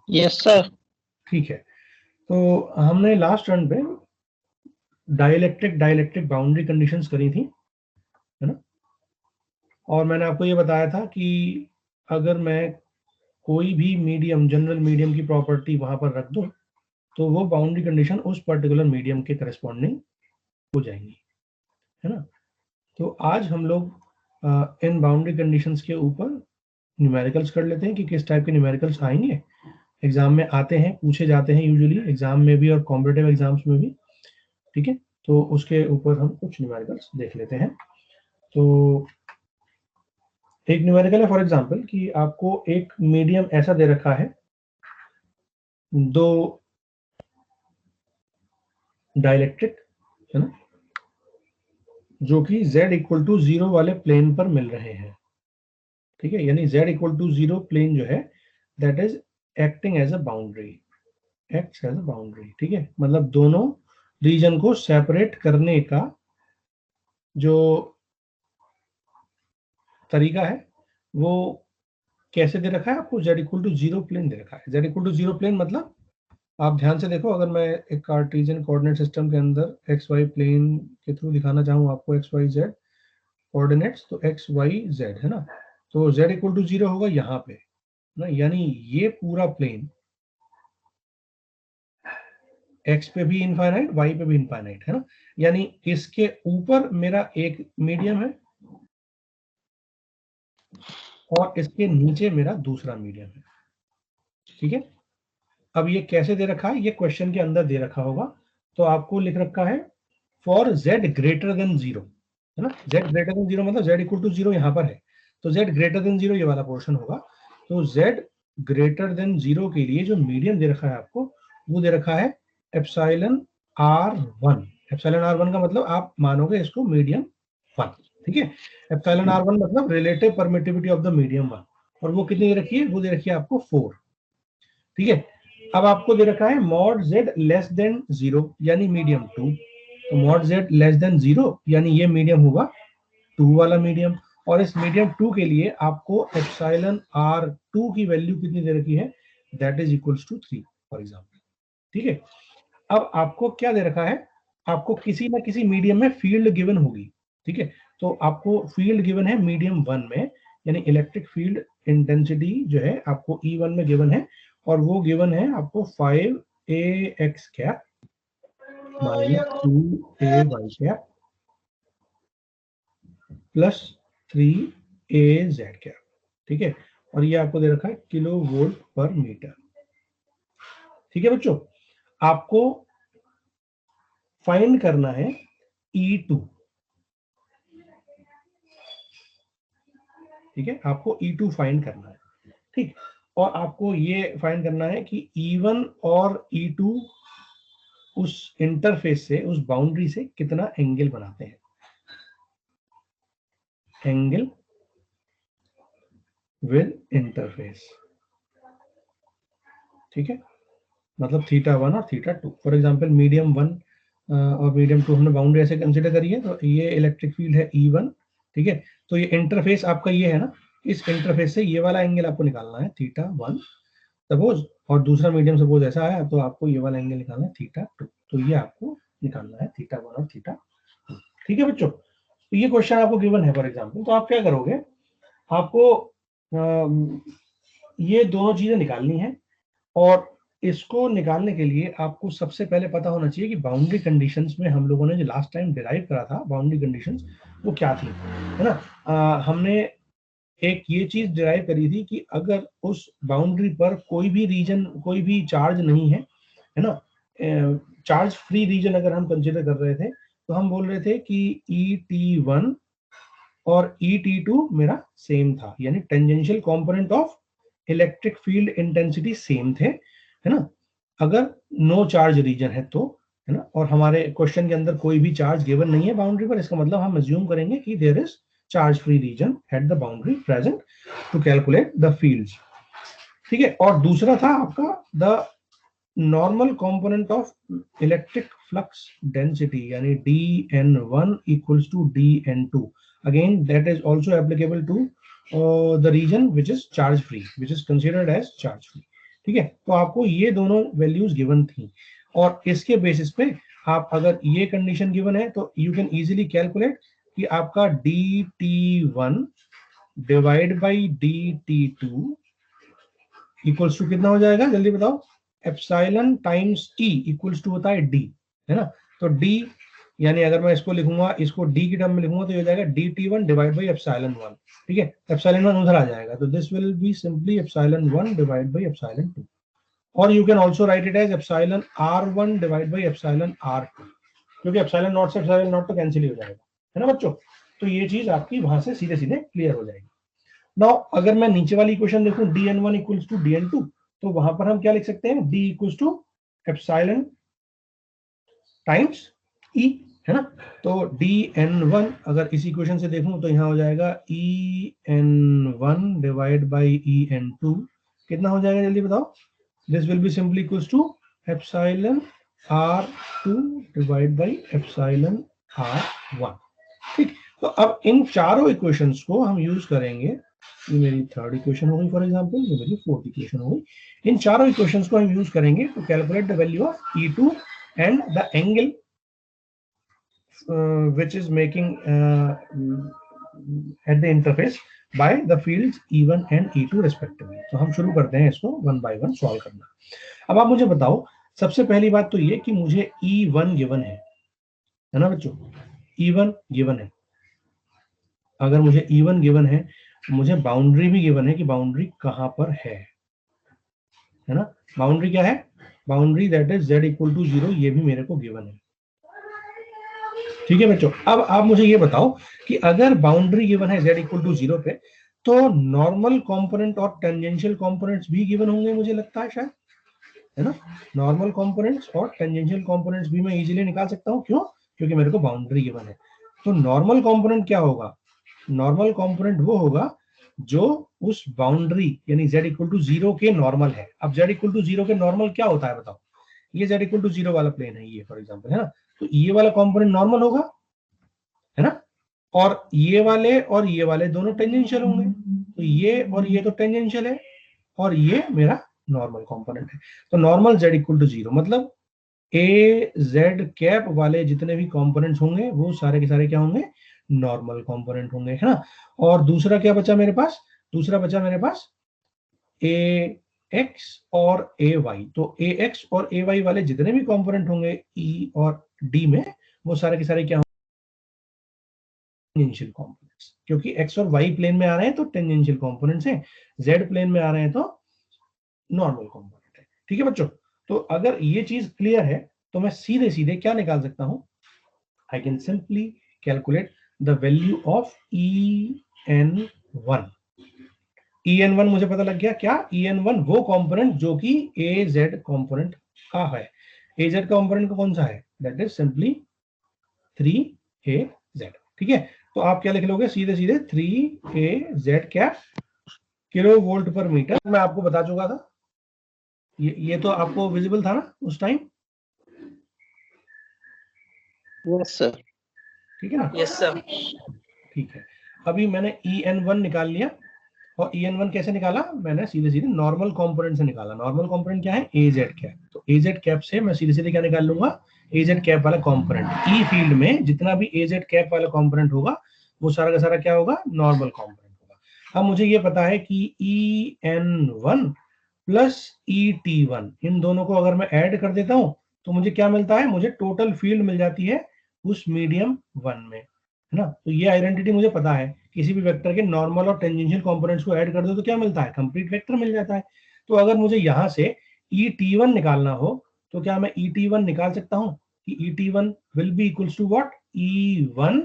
Yes sir. ठीक है, तो हमने लास्ट रन पे डाइलेक्ट्रिक बाउंड्री कंडीशंस करी थी, है ना। और मैंने आपको ये बताया था कि अगर मैं कोई भी मीडियम, जनरल मीडियम की प्रॉपर्टी वहां पर रख दूं तो वो बाउंड्री कंडीशन उस पर्टिकुलर मीडियम के करस्पॉन्डिंग हो जाएंगी, है ना। तो आज हम लोग इन बाउंड्री कंडीशंस के ऊपर न्यूमेरिकल्स कर लेते हैं कि किस टाइप के न्यूमेरिकल्स आएंगे, एग्जाम में आते हैं, पूछे जाते हैं यूजुअली एग्जाम में भी और कॉम्पिटेटिव एग्जाम्स में भी। ठीक है, तो उसके ऊपर हम कुछ न्यूमेरिकल्स देख लेते हैं। तो एक न्यूमेरिकल है फॉर एग्जांपल कि आपको एक मीडियम ऐसा दे रखा है, दो डाइलेक्ट्रिक, है ना, जो कि z इक्वल टू 0 वाले प्लेन पर मिल रहे हैं। ठीक है, यानी z इक्वल टू 0 प्लेन जो है that is acting as a boundary, acts as a boundary. ठीक है, मतलब दोनों रीजन को सेपरेट करने का जो तरीका है वो कैसे दे रखा है आपको, z इक्वल टू 0 प्लेन दे रखा है। z इक्वल टू 0 प्लेन मतलब आप ध्यान से देखो, अगर मैं एक कार्टेशियन कोऑर्डिनेट सिस्टम के अंदर एक्स वाई प्लेन के थ्रू दिखाना चाहूँ आपको एक्स वाई जेड कोऑर्डिनेट्स, तो एक्स वाई जेड, है ना, तो z इक्वल टू 0 होगा यहाँ पे ना, यानी ये पूरा प्लेन x पे भी इनफाइनाइट, y पे भी इनफाइनाइट, है ना, यानी इसके ऊपर मेरा एक मीडियम है और इसके नीचे मेरा दूसरा मीडियम है। ठीक है, अब ये कैसे दे रखा है, ये क्वेश्चन के अंदर दे रखा होगा, तो आपको लिख रखा है फॉर z ग्रेटर देन 0, है ना, z ग्रेटर देन 0 मतलब z इक्वल टू 0 यहाँ पर है, तो z ग्रेटर देन 0 ये वाला पोर्शन होगा। तो z ग्रेटर देन 0 के लिए जो मीडियम दे रखा है आपको, वो दे रखा है एप्सिलॉन r1। एप्सिलॉन r1 का मतलब आप मानोगे इसको मीडियम 1। ठीक है, एप्सिलॉन r1 मतलब relative permittivity of the medium 1, और वो कितनी दे रखी है, वो दे रखी है आपको 4। ठीक है, अब आपको दे रखा है मॉड z लेस देन 0 यानी मीडियम 2, तो मॉड z लेस देन 0 यानी ये मीडियम होगा 2 वाला मीडियम, और इस मीडियम 2 के लिए आपको एप्सिलॉन r2 की वैल्यू कितनी दे रखी है, that is equals to 3 for example. ठीक है, अब आपको क्या दे रखा है, आपको किसी ना किसी मीडियम में फील्ड गिवन होगी। ठीक है, तो आपको फील्ड गिवन है मीडियम 1 में, यानी इलेक्ट्रिक फील्ड इंटेंसिटी जो है आपको E1 में गिवन है, और वो गिवन है आपको 5ax cap minus 2ay cap plus 3az cap. ठीक है, और ये आपको दे रखा है किलो वोल्ट पर मीटर। ठीक है बच्चों, आपको फाइंड करना है E2। ठीक है, आपको E2 फाइंड करना है। ठीक, और आपको ये फाइंड करना है कि E1 और E2 उस इंटरफेस से, उस बाउंड्री से कितना एंगल बनाते हैं, एंगल विद इंटरफेस। ठीक है, मतलब θ1 और θ2। फॉर एग्जांपल मीडियम 1 और मीडियम 2 हमने बाउंड्री ऐसे कंसीडर करी है, तो ये इलेक्ट्रिक फील्ड है E1। ठीक है, तो ये इंटरफेस आपका ये है ना, इस इंटरफेस से ये वाला एंगल आपको निकालना है θ1 सपोज, और दूसरा मीडियम सपोज ऐसा आया तो आपको ये वाला एंगल निकालना है θ2, तो ये आपको निकालना है θ1 और θ2। ठीक है बच्चों, तो ये क्वेश्चन आपको गिवन है फॉर एग्जांपल, तो आप क्या करोगे, आपको ये दोनों चीजें निकालनी है, और इसको निकालने के लिए आपको सबसे पहले पता होना चाहिए कि बाउंड्री कंडीशंस में हम लोगों ने जो लास्ट टाइम डिराइव करा था बाउंड्री कंडीशंस, वो क्या थी, है ना। हमने एक ये चीज डिराइव करी थी कि अगर उस बाउंड्री पर कोई भी रीजन, कोई भी चार्ज नहीं है ना, चार्ज फ्री रीजन अगर हम कंसिडर कर रहे थे, तो हम बोल रहे थे कि ET1 और ET2 मेरा सेम था, यानी tangential component of electric field intensity same थे, है ना, अगर नो चार्ज रीजन है तो, है ना, और हमारे क्वेश्चन के अंदर कोई भी चार्ज गिवन नहीं है बाउंड्री पर, इसका मतलब हम अज्यूम करेंगे कि there is charge free region at the boundary present to calculate the fields. ठीक है, और दूसरा था आपका the normal component of electric flux density, यानी dN1 equals to dN2, again that is also applicable to the region which is charge free, which is considered as charge free। ठीक है, तो आपको ये दोनों वैल्यूज गिवन थी और इसके बेसिस पे आप अगर ये कंडीशन गिवन है तो यू कैन इजीली कैलकुलेट कि आपका dt1 divide by dt2 equals to कितना हो जाएगा, जल्दी बताओ। Epsilon times E equals to होता है डी, है ना। तो डी यानी अगर मैं इसको लिखूंगा, इसको डी की टर्म में लिखूंगा तो ये हो जाएगा dt1 डिवाइड बाई एप्सिलॉन 1। ठीक है, एप्सिलॉन 1 उधर आ जाएगा तो this will be simply epsilon 1 divide by epsilon 2, और you can also write it as epsilon r1 divide by epsilon r2, क्योंकि एप्सिलॉन नॉट से एप्सिलॉन नॉट तो कैंसिल ही हो जाएगा, है ना बच्चों। तो ये चीज आपकी वहां से सीधे सीधे क्लियर हो जाएगी। नाउ अगर मैं नीचे वाली इक्वेशन देखूं dn1 इक्वल्स टू dn2, तो वहां पर हम क्या लिख सकते हैं, d equals to epsilon times e, है ना। तो dn1 अगर इस इक्वेशन से देखूं तो यहाँ हो जाएगा en1 डिवाइड बाई en2, कितना हो जाएगा जल्दी बताओ। This will be simply equals to epsilon r2 divide by epsilon r1। ठीक, तो अब इन चारों इक्वेशंस को हम यूज करेंगे। ये मेरी थर्ड इक्वेशन हो गई फॉर एग्जांपल, ये मेरी फोर्थ इक्वेशन हो गई। इन चारों इक्वेशंस को हम यूज करेंगे to calculate the value of E2 and the angle which is making at the interface by the fields E1 and E2 respectively। तो हम शुरू करते हैं इसको वन बाय वन सॉल्व करना। अब आप मुझे बताओ, सबसे पहली बात तो ये कि मुझे E1 गिवन है ना बच्चों, E1 गिवन है। अगर मुझे E1 गिवन है, मुझे बाउंड्री भी गिवन है कि बाउंड्री कहां पर है ना। बाउंड्री क्या है, boundary that is z equal to 0, ये भी मेरे को गिवन है। ठीक है बच्चों, अब आप मुझे ये बताओ कि अगर बाउंड्री गिवन है z इक्वल टू 0 पे, तो नॉर्मल कंपोनेंट और टेंजेंशियल कंपोनेंट्स भी गिवन होंगे मुझे लगता है शायद, है ना। नॉर्मल कंपोनेंट्स और टेंजेंशियल कंपोनेंट्स भी मैं इजीली निकाल सकता हूं, क्यों, क्योंकि मेरे को बाउंड्री गिवन है। तो नॉर्मल कंपोनेंट क्या होगा, नॉर्मल कंपोनेंट वो होगा जो उस बाउंड्री यानी z इक्वल टू 0 के नॉर्मल है। अब z इक्वल टू 0 के नॉर्मल क्या होता है बताओ, ये z इक्वल टू 0 वाला प्लेन है ये फॉर एग्जांपल, है ना। तो ये वाला कंपोनेंट नॉर्मल होगा, है ना, और ये वाले दोनों टेंजेंशियल होंगे। तो ये और ये तो टेंजेंशियल है और ये मेरा नॉर्मल कंपोनेंट है। तो नॉर्मल z इक्वल टू 0 मतलब ए जेड कैप वाले जितने भी कंपोनेंट्स होंगे वो सारे के सारे क्या होंगे, नॉर्मल कंपोनेंट होंगे, है ना। और दूसरा क्या बचा मेरे पास, दूसरा बचा मेरे पास ए एक्स और ए वाई। तो ए एक्स और ए वाई वाले जितने भी कंपोनेंट होंगे ई और डी में, वो सारे के सारे क्या होंगे, टेंजेंशियल कंपोनेंट्स, क्योंकि एक्स और वाई प्लेन में आ रहे हैं तो टेंजेंशियल कंपोनेंट्स हैं, जेड प्लेन में आ रहे हैं तो नॉर्मल कंपोनेंट है। ठीक है बच्चों, तो अगर ये चीज क्लियर है तो मैं सीधे सीधे क्या निकाल सकता हूं, I can simply calculate the value of En1। En1 मुझे पता लग गया, क्या En1 वो कंपोनेंट जो कि AZ कंपोनेंट का है। AZ कंपोनेंट का कौन सा है, दैट इज सिंपली 3AZ। ठीक है, तो आप क्या लिख लोगे सीधे सीधे 3AZ क्या, किलो वोल्ट पर मीटर। मैं आपको बता चुका था, ये तो आपको विजिबल था ना उस टाइम। Yes sir. ठीक है ना, यस सर। ठीक है, अभी मैंने En1 निकाल लिया, और En1 कैसे निकाला, मैंने सीधे सीधे नॉर्मल कंपोनेंट से निकाला। नॉर्मल कंपोनेंट क्या है, AZ कैप। तो AZ कैप से मैं सीधे सीधे क्या निकाल लूंगा, AZ कैप वाला कंपोनेंट। ई फील्ड में जितना भी AZ कैप वाला कंपोनेंट होगा वो सारा का सारा क्या होगा, नॉर्मल कंपोनेंट होगा। अब मुझे ये पता है कि En1 प्लस ET1, इन दोनों को अगर मैं ऐड कर देता हूं तो मुझे क्या मिलता है, मुझे टोटल फील्ड मिल जाती है उस मीडियम 1 में, है ना। तो ये आइडेंटिटी मुझे पता है, किसी भी वेक्टर के नॉर्मल और टेंजेंशियल कंपोनेंट्स को ऐड कर दो तो क्या मिलता है, कंप्लीट वेक्टर मिल जाता है। तो अगर मुझे यहां से ET1 निकालना हो तो क्या मैं ET1 निकाल सकता हूं कि ET1 will be equals to what, E1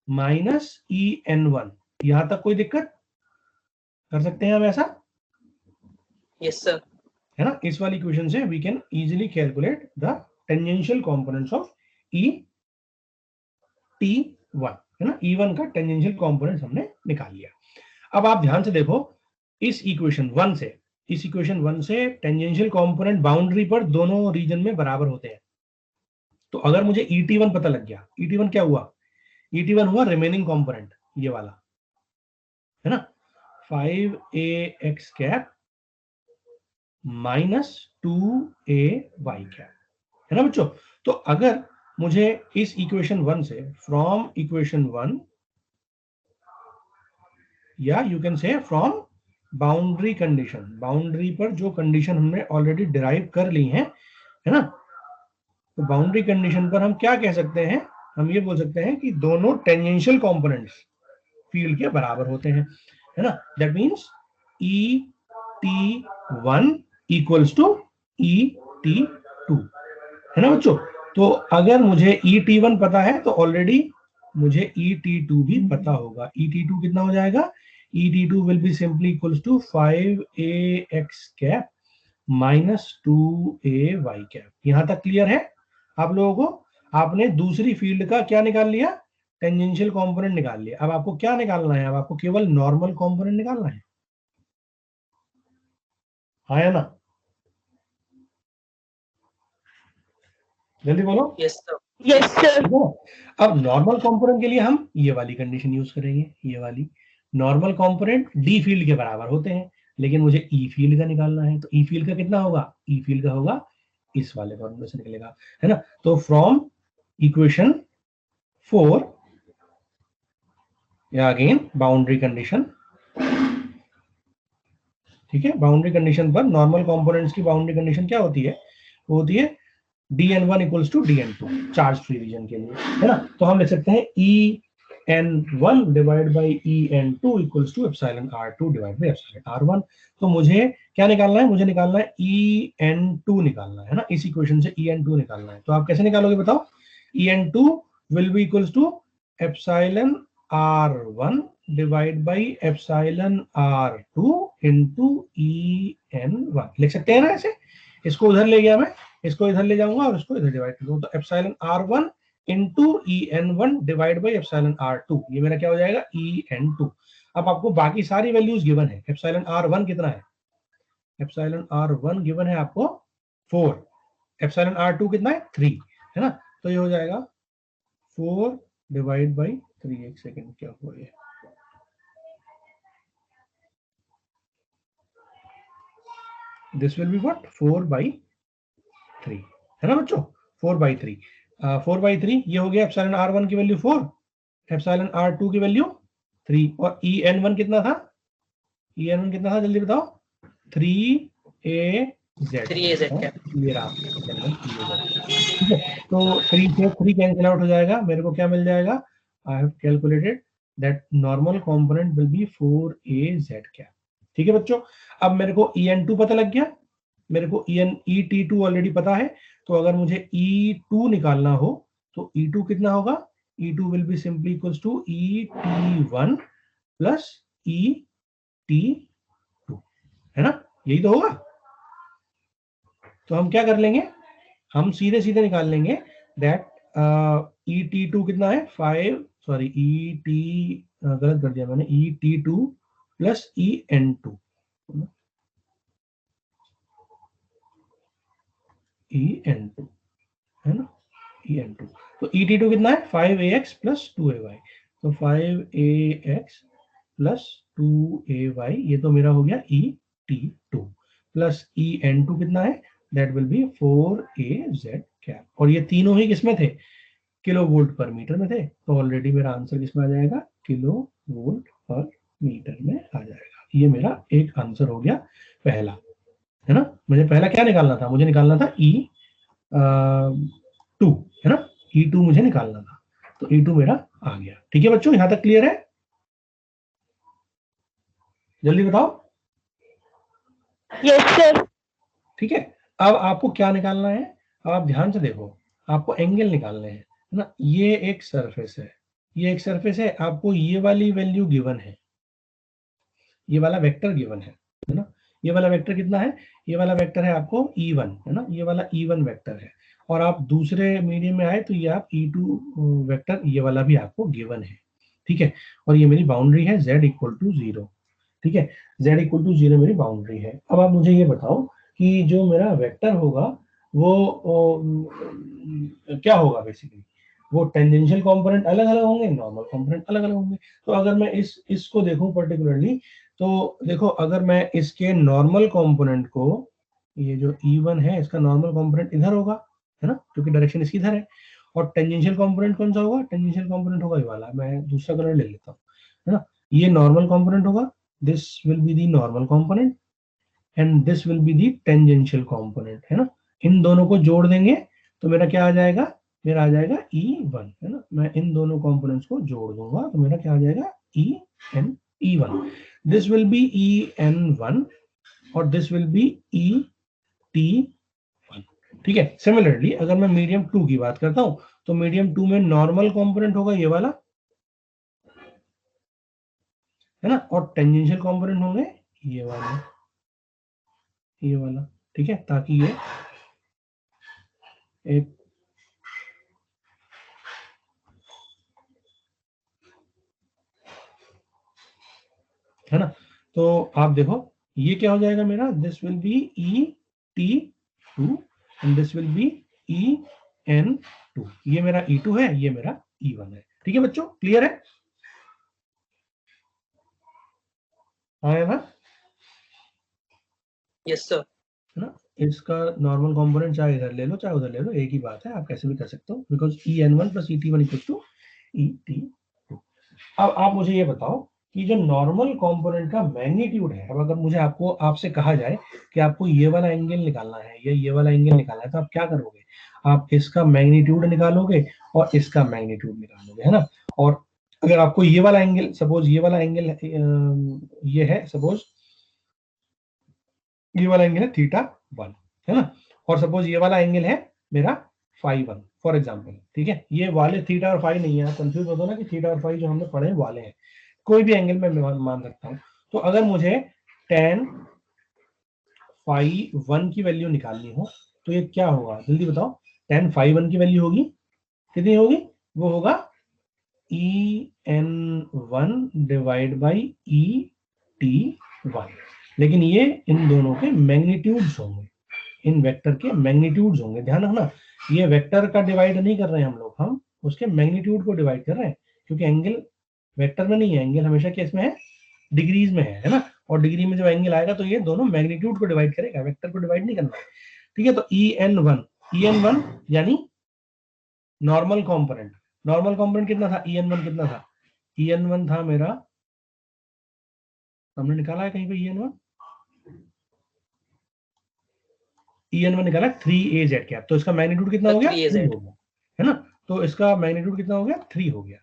minus En1। यहां तक कोई दिक्कत, कर सकते हैं हम ऐसा। Yes sir. है ना, इस वाली इक्वेशन से we can easily calculate the tangential components of ET1, है ना। E1 का टेंजेंशियल कंपोनेंट्स हमने निकाल लिया। अब आप ध्यान से देखो, इस इक्वेशन 1 से, इस इक्वेशन 1 से टेंजेंशियल कंपोनेंट बाउंड्री पर दोनों रीजन में बराबर होते हैं। तो अगर मुझे ET1 पता लग गया, ET1 क्या हुआ, ET1 हुआ रिमेनिंग कंपोनेंट, ये वाला, है ना, 5AX cap minus 2ay cap, है ना बच्चों। तो अगर मुझे इस इक्वेशन 1 से, फ्रॉम इक्वेशन 1, या you can say from boundary condition, boundary पर जो कंडीशन हमने ऑलरेडी डिराइव कर ली है ना, तो बाउंड्री कंडीशन पर हम क्या कह सकते हैं, हम ये बोल सकते हैं कि दोनों टेंजेंशियल कंपोनेंट्स फील्ड के बराबर होते हैं, है ना। That means ET1 equals to ET2, है ना बच्चों। तो अगर मुझे ET1 पता है तो ऑलरेडी मुझे ET2 भी पता होगा। ET2 कितना हो जाएगा, ET2 will be simply equals to 5ax cap minus 2ay cap. यहां तक क्लियर है आप लोगों को। आपने दूसरी फील्ड का क्या निकाल लिया, टेंजेंशियल कंपोनेंट निकाल लिया। अब आपको क्या निकालना है, अब आपको केवल नॉर्मल कंपोनेंट निकालना है, हाँ या ना, जल्दी बोलो। Yes sir. Yes sir. अब नॉर्मल कंपोनेंट के लिए हम ये वाली कंडीशन यूज करेंगे, ये वाली। नॉर्मल कंपोनेंट डी फील्ड के बराबर होते हैं, लेकिन मुझे ई फील्ड का निकालना है, तो ई फील्ड का कितना होगा, ई फील्ड का होगा इस वाले फॉर्मूले से निकलेगा, है ना। तो फ्रॉम इक्वेशन 4, या अगेन बाउंड्री कंडीशन, ठीक है। बाउंड्री कंडीशन पर नॉर्मल कंपोनेंट्स की बाउंड्री कंडीशन क्या होती है, वो होती है dn1 equals to dn2 charge free region के लिए, है ना। तो हम लिख सकते हैं en1 divide by en2 equals to epsilon r2 divide by epsilon r1। तो मुझे क्या निकालना है, मुझे निकालना है en2 निकालना है ना, इस इक्वेशन से en2 निकालना है। तो आप कैसे निकालोगे बताओ, en2 will be equals to epsilon r1 divide by epsilon r2 into en1, लिख सकते हैं ना ऐसे। इसको उधर ले गया मैं, इसको इधर ले जाऊंगा और इसको इधर डिवाइड कर दूंगा, तो epsilon r1 into en1 divide by epsilon r2, ये मेरा क्या हो जाएगा en2। अब आपको बाकी सारी वैल्यूज गिवन है। एप्सिलॉन r1 कितना है, एप्सिलॉन r1 गिवन है आपको 4, एप्सिलॉन r2 कितना है 3, है ना। तो ये हो जाएगा 4 डिवाइड बाई 3, एक सेकेंड क्या हुआ ये, दिस विल बी व्हाट 4/3, है ना बच्चों, 4/3। 4/3 ये हो गया एप्सिलॉन r1 की वैल्यू 4, एप्सिलॉन r2 की वैल्यू 3, और en1 कितना था, en1 कितना था जल्दी बताओ, 3az, 3az कैप। ये रहा, ठीक है। तो 3 से 3 कैंसिल आउट हो जाएगा, मेरे को क्या मिल जाएगा, I have calculated that normal component will be 4az cap, ठीक है बच्चों। अब मेरे को en2 पता लग गया, मेरे को ET2 ऑलरेडी पता है, तो अगर मुझे E2 निकालना हो तो E2 कितना होगा, E2 will be simply equals to ET1 plus ET2, है ना, यही तो होगा। तो हम क्या कर लेंगे, हम सीधे सीधे निकाल लेंगे दैट ET2 कितना है 5, सॉरी गलत कर दिया मैंने, ET2 प्लस EN2, EN2, है ना, EN2। तो ET2 कितना है 5ax प्लस 2ay, तो 5ax प्लस 2ay, ये तो मेरा हो गया ET2 प्लस EN2 कितना है, that will be 4az cap, और ये तीनों ही किसमें थे, किलो वोल्ट पर मीटर में थे। तो ऑलरेडी मेरा आंसर किसमें आ जाएगा, किलो वोल्ट पर मीटर में आ जाएगा। ये मेरा एक आंसर हो गया पहला, है ना। मुझे पहला क्या निकालना था, मुझे निकालना था E2, है ना, E2 मुझे निकालना था, तो E2 मेरा आ गया। ठीक है बच्चों, यहां तक क्लियर है, जल्दी बताओ। Yes sir. ठीक है, अब आपको क्या निकालना है, अब आप ध्यान से देखो, आपको एंगल निकालने हैं, है ना। ये एक सरफेस है, ये एक सरफेस है, आपको ये वाली वैल्यू गिवन है, ये वाला वेक्टर गिवन है ना। ये वाला वेक्टर कितना है, ये वाला वेक्टर है आपको E1, है ना, ये वाला E1 वेक्टर है, और आप दूसरे मीडियम में आए तो ये आप E2 वेक्टर, ये वाला भी आपको गिवन है, ठीक है। और ये मेरी बाउंड्री है z इक्वल टू 0, ठीक है, z इक्वल टू 0 मेरी बाउंड्री है। अब आप मुझे ये बताओ कि जो मेरा वेक्टर होगा वो क्या होगा, बेसिकली वो टेंजेंशियल कंपोनेंट अलग अलग होंगे, नॉर्मल कंपोनेंट अलग अलग होंगे। तो अगर मैं इसको देखूं पर्टिकुलरली, तो देखो अगर मैं इसके नॉर्मल कंपोनेंट को ये जो E1 है इसका नॉर्मल कंपोनेंट इधर होगा, है ना, क्योंकि डायरेक्शन इसकी इधर है। और टेंजेंशियल कंपोनेंट कौन सा होगा? टेंजेंशियल कंपोनेंट होगा ये वाला, मैं दूसरा कलर ले लेता हूँ, है ना। ये नॉर्मल कंपोनेंट होगा, this will be the normal component and this will be the tangential component, है ना। इन दोनों को जोड़ देंगे तो मेरा क्या आ जाएगा? मेरा आ जाएगा E1, है ना। मैं इन दोनों कंपोनेंट्स को जोड़ दूंगा तो मेरा क्या आ जाएगा? E1। This will B En1 और दिस विल बी Et1, ठीक है। सिमिलरली अगर मैं मीडियम 2 की बात करता हूं तो मीडियम 2 में नॉर्मल कंपोनेंट होगा ये वाला, है ना, और टेंजेंशियल कंपोनेंट होंगे ये वाला, ये वाला, ठीक है, ताकि ये एक है ना। तो आप देखो ये क्या हो जाएगा मेरा? This will B Et2 and this will B En2। ये मेरा E2 है, ये मेरा E1 है, ठीक है बच्चों, क्लियर है? आया ना? Yes sir. है ना। इसका नॉर्मल कंपोनेंट चाहे इधर ले लो चाहे उधर ले लो, एक ही बात है, आप कैसे भी कर सकते हो, because En1 plus Et1 equals to Et2। अब आप मुझे ये बताओ कि जो नॉर्मल कंपोनेंट का मैग्नीट्यूड है, अब अगर मुझे आपसे कहा जाए कि आपको ये वाला एंगल निकालना है या ये वाला एंगल निकालना है, तो आप क्या करोगे? आप इसका मैग्नीट्यूड निकालोगे और इसका मैग्नीट्यूड निकालोगे, है ना। और अगर आपको ये वाला एंगल, सपोज ये वाला एंगल ये है, सपोज ये वाला एंगल है θ1, है ना, और सपोज ये वाला एंगल है मेरा φ1 फॉर एग्जांपल, ठीक है। ये वाले थीटा और फाई नहीं है, कंफ्यूज होता ना कि थीटा और फाई जो हमने पढ़े वाले हैं, कोई भी एंगल में मान सकता हूं। तो अगर मुझे tan φ1 की वैल्यू निकालनी हो तो ये क्या होगा? जल्दी बताओ। tan φ1 की वैल्यू होगी कितनी होगी? वो होगा En1 डिवाइड बाई Et1। लेकिन ये इन दोनों के मैग्नीट्यूड्स होंगे, इन वेक्टर के मैग्नीट्यूड्स होंगे, ध्यान रखना। ये वेक्टर का डिवाइड नहीं कर रहे हैं हम लोग, हम उसके मैग्नीट्यूड को डिवाइड कर रहे हैं, क्योंकि एंगल वेक्टर में नहीं है, एंगल हमेशा किस में है? डिग्रीज में है ना। और डिग्री में जब एंगल आएगा तो ये दोनों मैग्नीट्यूड को डिवाइड करेगा, वेक्टर को डिवाइड नहीं करना है, ठीक है। तो En1 यानी नॉर्मल कंपोनेंट, नॉर्मल कंपोनेंट कितना था? En1 कितना था? En1 था मेरा, हमने निकाला है कहीं पे En1 निकाला 3az कैप, तो इसका मैग्नीट्यूड कितना हो गया? 3 हो गया, है ना। तो इसका मैग्नीट्यूड कितना हो गया? 3 हो गया,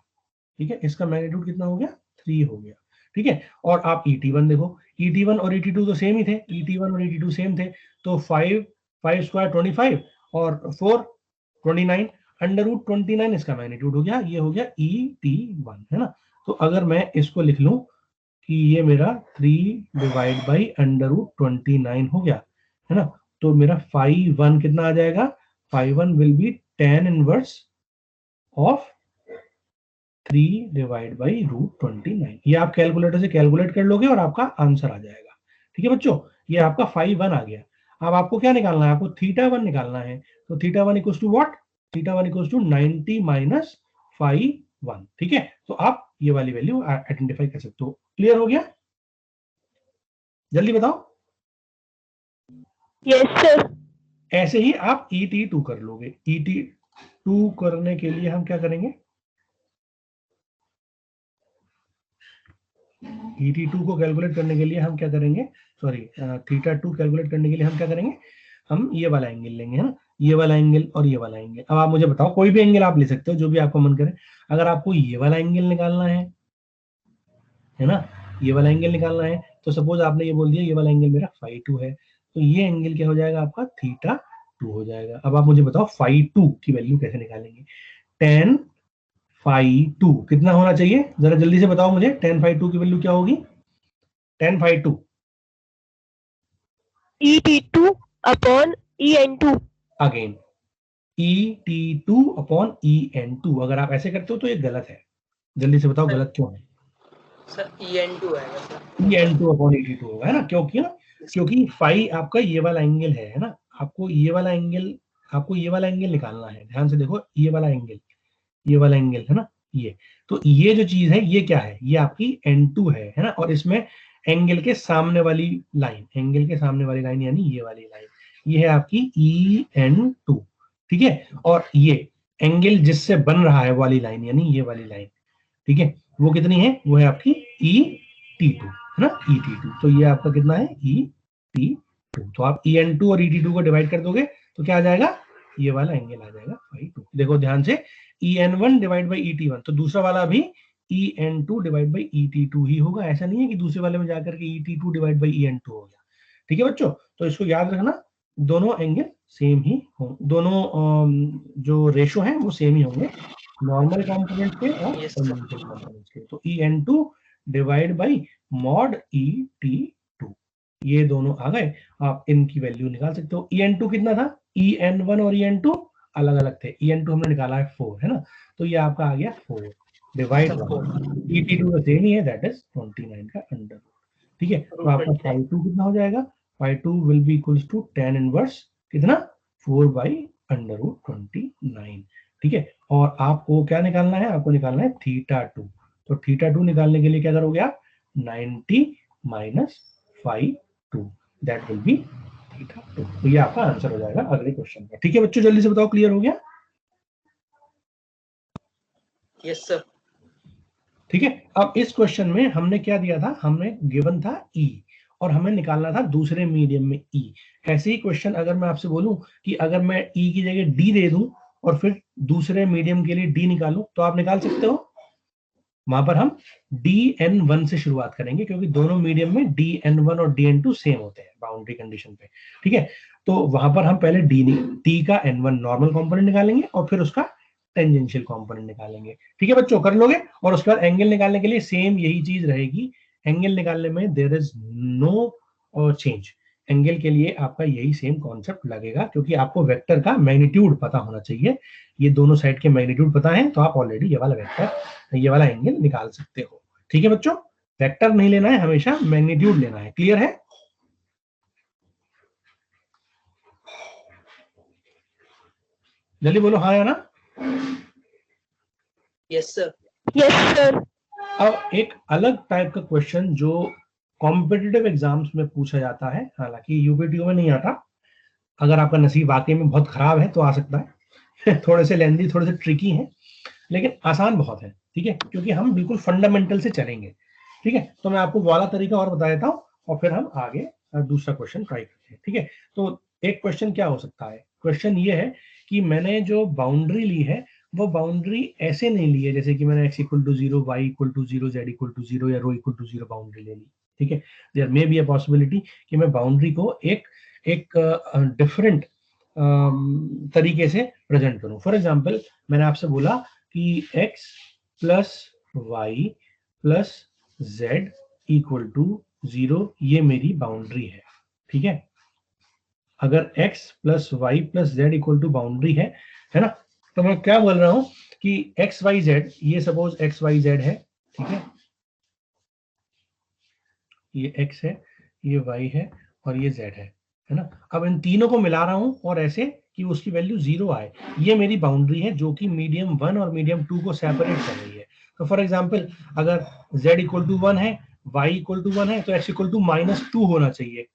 ठीक है। इसका मैग्नीट्यूड कितना हो गया? 3 हो गया, ठीक है। और आप Et1 देखो, Et1 और Et2 तो सेम ही थे, Et1 और Et2 सेम थे, तो 5 स्क्वायर 25 और 4 29, अंडर रूट 29 इसका मैग्नीट्यूड हो गया, ये हो गया Et1, है ना। तो अगर मैं इसको लिख लूं कि ये मेरा 3 डिवाइड बाई अंडर रूट 29 हो गया, है ना, तो मेरा φ1 कितना आ जाएगा? φ1 will be tan inverse of 3 divide by root 29। ये आप कैलकुलेटर से कैलकुलेट कर लोगे और आपका आंसर आ जाएगा, ठीक है बच्चों। ये आपका φ1 आ गया। अब आपको क्या निकालना है? आपको θ1 निकालना है। तो θ1 equals to what? θ1 equals to 90 minus φ1, ठीक है। तो आप ये वाली वैल्यू आइडेंटिफाई कर सकते हो। क्लियर हो गया? जल्दी बताओ। Yes sir. ऐसे ही आप Et2 कर लोगे। Et2 करने के लिए हम क्या करेंगे? Et2 को कैलकुलेट करने के लिए हम क्या करेंगे? सॉरी, θ2 कैलकुलेट करने के लिए हम क्या करेंगे? हम ये वाला एंगल लेंगे, है ना, ये वाला एंगल और ये वाला एंगल। अब आप मुझे बताओ, कोई भी एंगल आप ले सकते हो जो भी आपको मन करे। अगर आपको ये वाला एंगल निकालना है ना, ये वाला एंगल निकालना है, तो सपोज आपने ये बोल दिया ये वाला एंगल मेरा φ2 है, तो ये एंगल क्या हो जाएगा? आपका θ2 हो जाएगा। अब आप मुझे बताओ φ2 की वैल्यू कैसे निकालेंगे? tan φ2 कितना होना चाहिए? जरा जल्दी से बताओ मुझे, tan φ2 की वैल्यू क्या होगी? tan φ2 Et2 upon En2। Again Et2 upon En2। अगर आप ऐसे करते हो तो ये गलत है, जल्दी से बताओ गलत क्यों है? सर En2 आएगा सर। En2 अपॉन Et2 होगा, है ना। क्योंकि फाई आपका ये वाला एंगल है ना। आपको ये वाला एंगल निकालना है। ध्यान से देखो, ये वाला एंगल है ना, ये। तो ये जो चीज है ये क्या है? ये आपकी N2 है ना। और इसमें एंगल के सामने वाली लाइन यानी ये वाली लाइन, ये है आपकी EN2, ठीक है। और ये एंगल जिससे बन रहा है वाली लाइन, यानी ये वाली लाइन, ठीक है, वो कितनी है, वो है आपकी ET2, है ना, ET2। तो ये आपका कितना है, ET2। तो आप EN2 और ET2 को डिवाइड कर दोगे तो क्या आ जाएगा, ये वाला एंगल आ जाएगा phi2। देखो ध्यान से, EN1 डिवाइड बाई ET1, तो दूसरा वाला भी EN2 डिवाइड बाई ET2 ही होगा। ऐसा नहीं है कि दूसरे वाले में जाकर के ET2 डिवाइड बाई EN2 हो गया, ठीक है बच्चों। तो इसको याद रखना, दोनों एंगल सेम ही हों, दोनों जो रेशो है वो सेम ही होंगे, नॉर्मल कंपोनेंट के और Yes, टेंजेंशियल कंपोनेंट्स के। तो EN2 divide by mod ET2, ये दोनों आ गए। आप इनकी वैल्यू निकाल सकते हो। EN2 कितना था, EN1 और EN2 अलग अलग थे, EN2 हमने निकाला है 4, है ना, तो ये आपका आ गया 4 डिवाइड बाई ET2 का सेम ही है, दैट इज 29 का अंडर, ठीक है। तो आपका phi2 कितना हो जाएगा, phi2 will be equals to tan inverse कितना, 4 बाई अंडर रूट 29, ठीक है। और आपको क्या निकालना है, आपको निकालना है θ2। तो θ2 निकालने के लिए क्या करोगे आप, 90 माइनस 5 दैट विल बी θ2। तो ये आपका आंसर हो जाएगा अगले क्वेश्चन का, ठीक है बच्चों, जल्दी से बताओ, क्लियर हो गया। Yes sir. ठीक है। अब इस क्वेश्चन में हमने क्या दिया था, हमने गिवन था E और हमें निकालना था दूसरे मीडियम में E। ऐसे ही क्वेश्चन अगर मैं आपसे बोलूं कि अगर मैं E की जगह D दे दूं और फिर दूसरे मीडियम के लिए D निकालूं, तो आप निकाल सकते हो। वहां पर हम DN1 से शुरुआत करेंगे क्योंकि दोनों मीडियम में DN1 और DN2 सेम होते हैं बाउंड्री कंडीशन पे, ठीक है। तो वहां पर हम पहले D का N1 नॉर्मल कंपोनेंट निकालेंगे और फिर उसका टेंजेंशियल कंपोनेंट निकालेंगे, ठीक है बच्चों, कर लोगे। और उसके बाद एंगल निकालने के लिए सेम यही चीज रहेगी, एंगल निकालने में there is no change, angle के लिए आपका यही सेम कॉन्सेप्ट लगेगा, क्योंकि आपको वेक्टर का मैग्नीट्यूड पता होना चाहिए। ये दोनों साइड के मैग्नीट्यूड पता है तो आप ऑलरेडी ये वाला वेक्टर, ये वाला एंगल निकाल सकते हो, ठीक है बच्चों। वेक्टर नहीं लेना है, हमेशा मैग्नीट्यूड लेना है, क्लियर है। जल्दी बोलो हाँ या ना। Yes sir. Yes, sir. अब एक अलग टाइप का क्वेश्चन जो कॉम्पिटिटिव एग्जाम्स में पूछा जाता है, हालांकि यूपीटीओ में नहीं आता, अगर आपका नसीब वाकई में बहुत खराब है तो आ सकता है थोड़े से लेंदी, थोड़े से ट्रिकी है, लेकिन आसान बहुत है, ठीक है, क्योंकि हम बिल्कुल फंडामेंटल से चलेंगे, ठीक है। तो मैं आपको वाला तरीका और बता देता हूँ और फिर हम आगे दूसरा क्वेश्चन ट्राई करते हैं, ठीक है। तो एक क्वेश्चन क्या हो सकता है, क्वेश्चन ये है कि मैंने जो बाउंड्री ली है वो बाउंड्री ऐसे नहीं ली है जैसे कि मैंने x equal to 0, y equal to 0, z equal to 0 या रो इक्वल टू 0 बाउंड्री ले ली, ठीक है। There may be a possibility कि मैं बाउंड्री को एक डिफरेंट तरीके से प्रेजेंट करूं। फॉर एग्जांपल मैंने आपसे बोला कि x plus Y plus z equal to 0 ये मेरी बाउंड्री है, ठीक है। अगर x plus Y plus z equal to boundary है ना, तो मैं क्या बोल रहा हूं कि एक्स वाई जेड, ये सपोज एक्स वाई जेड है, ठीक है, ये x है, ये y है और ये z है ना। अब इन तीनों को मिला रहा हूं और ऐसे कि उसकी वैल्यू 0 आए, ये मेरी बाउंड्री है जो कि मीडियम 1 और मीडियम 2 को सेपरेट कर रही है। तो फॉर एग्जांपल अगर z इक्वल टू 1 है, y इक्वल टू 1 है, तो x इक्वल टू -2 होना चाहिए,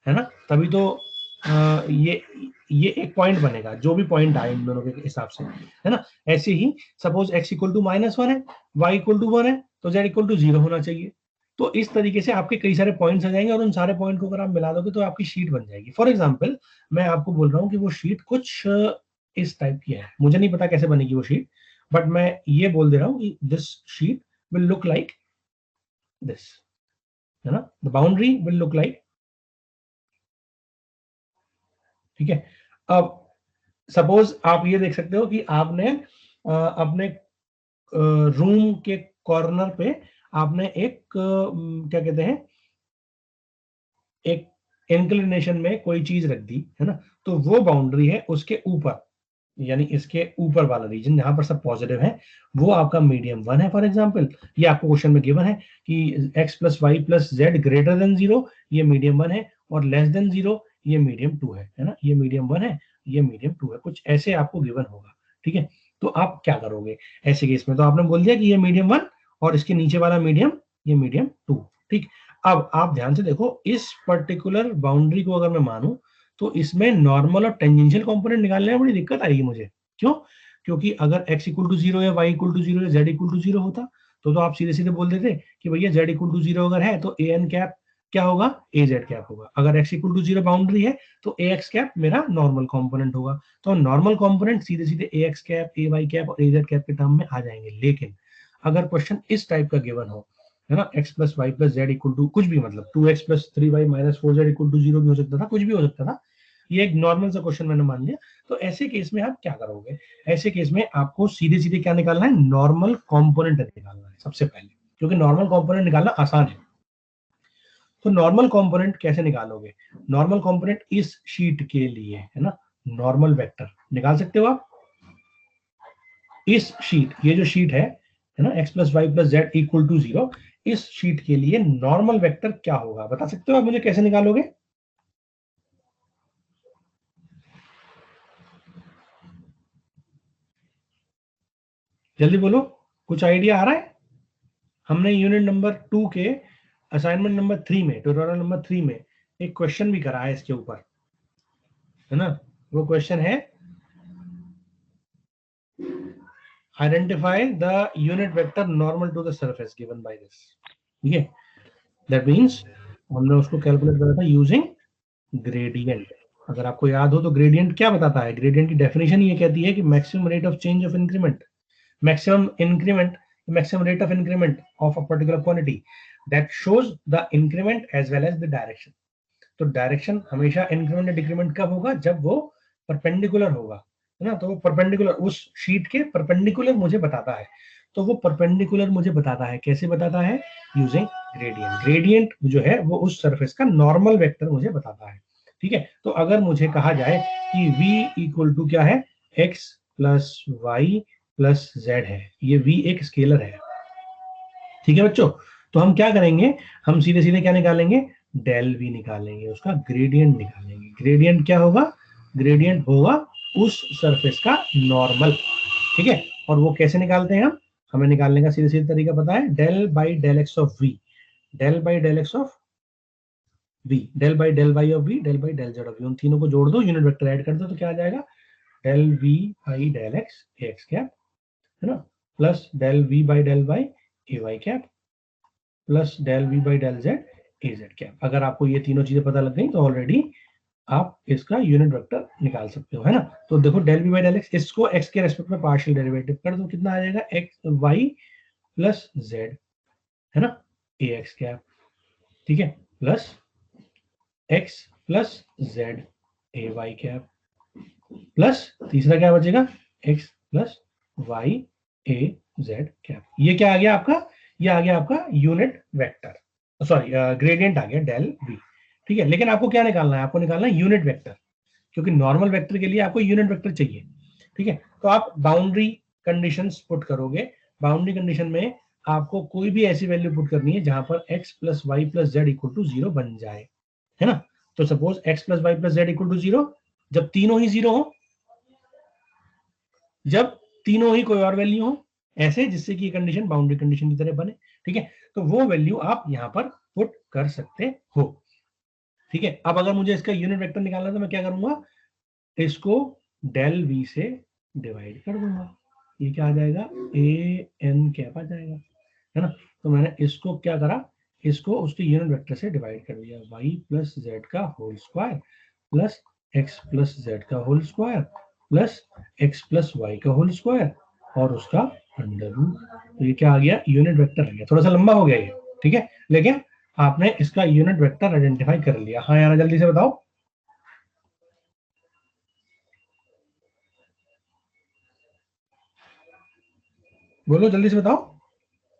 है ना, तभी तो ये एक पॉइंट बनेगा, जो भी पॉइंट आए इन दोनों के हिसाब से, है ना। ऐसे ही सपोज x इक्वल टू -1 है, y इक्वल टू 1 है, तो z इक्वल टू 0 होना चाहिए। तो इस तरीके से आपके कई सारे पॉइंट्स आ जाएंगे और उन सारे पॉइंट को अगर आप मिला दोगे तो आपकी शीट बन जाएगी। फॉर एग्जांपल मैं आपको बोल रहा हूँ कि वो शीट कुछ इस टाइप की है, मुझे नहीं पता कैसे बनेगी वो शीट, बट मैं ये बोल दे रहा हूँ कि this sheet will look like this, है ना, the boundary will look like, ठीक है। अब सपोज आप ये देख सकते हो कि आपने अपने रूम के कॉर्नर पे आपने एक क्या कहते हैं, एक इंक्लिनेशन में कोई चीज रख दी, है ना, तो वो बाउंड्री है उसके ऊपर, यानी इसके ऊपर वाला रीजन जहां पर सब पॉजिटिव है वो आपका मीडियम 1 है। फॉर एग्जांपल ये आपको क्वेश्चन में गिवन है कि x plus Y plus Z greater than 0 ये मीडियम 1 है और लेस देन 0 ये मीडियम 2 है ना, ये मीडियम 1 है, ये मीडियम 2 है, कुछ ऐसे आपको गिवन होगा, ठीक है। तो आप क्या करोगे ऐसे केस में, तो आपने बोल दिया कि ये मीडियम 1 और इसके नीचे वाला मीडियम, ये मीडियम 2, ठीक। अब आप ध्यान से देखो, इस पर्टिकुलर बाउंड्री को अगर मैं मानूं तो इसमें नॉर्मल और टेंजेंशियल कंपोनेंट निकालने में बड़ी दिक्कत आएगी मुझे। क्यों? क्योंकि अगर x इक्वल टू 0 या y इक्वल टू 0 या z इक्वल टू 0 होता तो आप सीधे सीधे बोल देते कि भैया z इक्वल टू 0 अगर है तो an कैप क्या होगा, az कैप होगा। अगर x इक्वल टू 0 बाउंड्री है तो ax कैप मेरा नॉर्मल कंपोनेंट होगा। तो नॉर्मल कंपोनेंट सीधे सीधे ax कैप, ay कैप और az कैप के टर्म में आ जाएंगे। लेकिन अगर क्वेश्चन इस टाइप का गिवन हो, है ना, x plus Y plus Z equal to कुछ भी, मतलब 2x plus 3y minus 4z equal to 0 भी हो सकता था, कुछ भी हो सकता था, ये एक नॉर्मल सा क्वेश्चन मैंने मान लिया। तो ऐसे केस में आप क्या करोगे? ऐसे केस में आपको सीधे सीधे क्या निकालना है, नॉर्मल कंपोनेंट निकालना है सबसे पहले, क्योंकि नॉर्मल कंपोनेंट निकालना आसान है। तो नॉर्मल कंपोनेंट कैसे निकालोगे? नॉर्मल कंपोनेंट इस शीट के लिए, है ना, नॉर्मल वेक्टर निकाल सकते हो आप। इस शीट, ये जो शीट है ना, x plus Y plus Z equal to 0, इस शीट के लिए नॉर्मल वेक्टर क्या होगा बता सकते हो आप मुझे? कैसे निकालोगे? जल्दी बोलो, कुछ आइडिया आ रहा है? हमने यूनिट नंबर 2 के असाइनमेंट नंबर 3 में, ट्यूटोरियल नंबर 3 में एक क्वेश्चन भी करा है इसके ऊपर, है ना। वो क्वेश्चन है identify the unit vector normal to the surface given by this. ठीक है, दैट मींस हमने उसको कैलकुलेट करा था यूजिंग ग्रेडियंट। अगर आपको याद हो तो ग्रेडियंट क्या बताता है? ग्रेडियंट की डेफिनेशन ये कहती है कि maximum rate of change of increment, maximum increment, maximum rate of increment of a particular quantity that shows the increment as well as the direction। तो डायरेक्शन हमेशा इंक्रीमेंट या डिक्रीमेंट कब होगा? जब वो परपेंडिकुलर होगा, है ना। तो वो परपेंडिकुलर उस शीट के परपेंडिकुलर मुझे बताता है। तो वो परपेंडिकुलर मुझे बताता है, कैसे बताता है? Using gradient. ग्रेडियंट जो है वो उस सरफेस का नॉर्मल वेक्टर मुझे बताता है। ठीक है, तो अगर मुझे कहा जाए कि v इक्वल टू क्या है, x plus Y plus Z है, ये v एक स्केलर है। ठीक है बच्चों, तो हम क्या करेंगे? हम सीधे सीधे क्या निकालेंगे? डेल v निकालेंगे, उसका ग्रेडियंट निकालेंगे। ग्रेडियंट क्या होगा? ग्रेडियंट होगा उस सरफेस का नॉर्मल। ठीक है, और वो कैसे निकालते हैं हम? हमें निकालने का सीधे सीधे तरीका पता है, del by del X of v, del by del X of v, del by del Y of v, del by del Z of v। उन तीनों को जोड़ दो, यूनिट वेक्टर ऐड कर दो, तो क्या आ जाएगा? Del v by del X X cap, है ना, plus del v by del Y A Y cap, plus del v by del Z A Z cap. अगर आपको ये तीनों चीजें पता लग गई तो ऑलरेडी आप इसका यूनिट वेक्टर निकाल सकते हो, है ना। तो देखो del v by del X, इसको x के रेस्पेक्ट में पार्शियल डेरिवेटिव कर दो, कितना आ जाएगा? x y प्लस जेड, है ना, ए एक्स कैप। ठीक है, plus x plus Z A Y cap, plus तीसरा क्या बचेगा? x plus Y A Z cap. ये क्या आ गया आपका? ये आ गया आपका यूनिट वेक्टर, सॉरी ग्रेडियंट आ गया डेल v। ठीक है, लेकिन आपको क्या निकालना है? आपको निकालना है यूनिट वेक्टर, क्योंकि नॉर्मल वेक्टर के लिए आपको यूनिट वेक्टर चाहिए। ठीक है, तो आप बाउंड्री कंडीशंस पुट करोगे। बाउंड्री कंडीशन में आपको कोई भी ऐसी वैल्यू पुट करनी है जहां पर x plus Y plus Z equal to 0 बन जाए, है ना। तो suppose x plus Y plus Z equal to 0, जब तीनों ही 0 हो, जब तीनों ही कोई और वैल्यू हो, ऐसे जिससे कि ये कंडीशन बाउंड्री कंडीशन की तरह बने। ठीक है, तो वो वैल्यू आप यहां पर पुट कर सकते हो। ठीक है, अब अगर मुझे इसका यूनिट वेक्टर निकालना है तो मैं क्या करूंगा? इसको डेल v से डिवाइड कर दूंगा। ये क्या आ जाएगा? ए एन कैप आ जाएगा, है ना। तो मैंने इसको क्या करा? इसको उसके यूनिट वेक्टर से डिवाइड कर दिया, y प्लस जेड का whole square plus x plus z का whole square plus x plus y का होल स्क्वायर और उसका अंडर रूट। तो ये क्या आ गया? यूनिट वेक्टर आ गया। थोड़ा सा लंबा हो गया ये, ठीक है, लेकिन आपने इसका यूनिट वेक्टर आइडेंटिफाई कर लिया। हाँ यार, जल्दी से बताओ, बोलो जल्दी से बताओ।